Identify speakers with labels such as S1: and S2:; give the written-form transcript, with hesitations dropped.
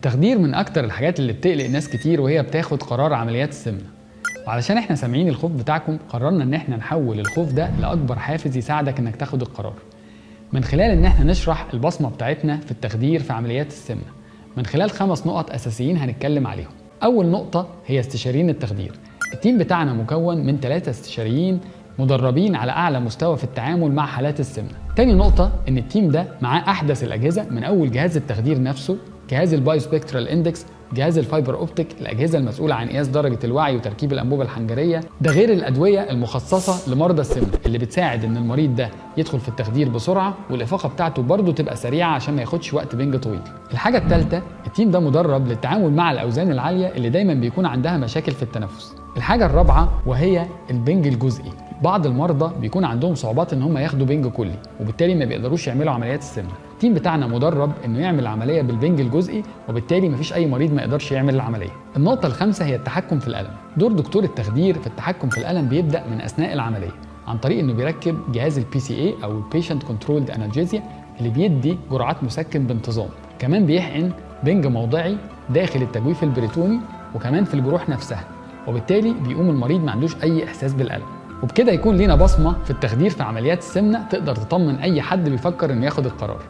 S1: التخدير من اكتر الحاجات اللي بتقلق ناس كتير وهي بتاخد قرار عمليات السمنه. وعلشان احنا سامعين الخوف بتاعكم قررنا ان احنا نحول الخوف ده لاكبر حافز يساعدك انك تاخد القرار، من خلال ان احنا نشرح البصمه بتاعتنا في التخدير في عمليات السمنه من خلال 5 نقط اساسيين هنتكلم عليهم. اول نقطه هي استشاريين التخدير. التيم بتاعنا مكون من 3 استشاريين مدربين على اعلى مستوى في التعامل مع حالات السمنه. تاني نقطه ان التيم ده معاه احدث الاجهزه، من اول جهاز التخدير نفسه، جهاز البايو سبيكترال اندكس، جهاز الفايبر اوبتيك، الاجهزه المسؤوله عن قياس درجه الوعي وتركيب الانبوبه الحنجريه، ده غير الادويه المخصصه لمرضى السمنه اللي بتساعد ان المريض ده يدخل في التخدير بسرعه والافاقه بتاعته برضه تبقى سريعه عشان ما ياخدش وقت بنج طويل. الحاجه الثالثه، التيم ده مدرب للتعامل مع الاوزان العاليه اللي دايما بيكون عندها مشاكل في التنفس. الحاجه الرابعه وهي البنج الجزئي. بعض المرضى بيكون عندهم صعوبات ان هم ياخدوا بنج كلي وبالتالي ما بيقدروش يعملوا عمليات السمنه. التيم بتاعنا مدرب انه يعمل العمليه بالبنج الجزئي وبالتالي مفيش اي مريض ما يقدرش يعمل العمليه. النقطه الخامسه هي التحكم في الالم. دور دكتور التخدير في التحكم في الالم بيبدا من اثناء العمليه عن طريق انه بيركب جهاز البي سي اي او البيشنت كنترولد انالجيزيا اللي بيدي جرعات مسكن بانتظام. كمان بيحقن بنج موضعي داخل التجويف البريتوني وكمان في الجروح نفسها، وبالتالي بيقوم المريض ما عندوش اي احساس بالالم. وبكده يكون لينا بصمه في التخدير في عمليات السمنه تقدر تطمن اي حد بيفكر انه ياخد القرار.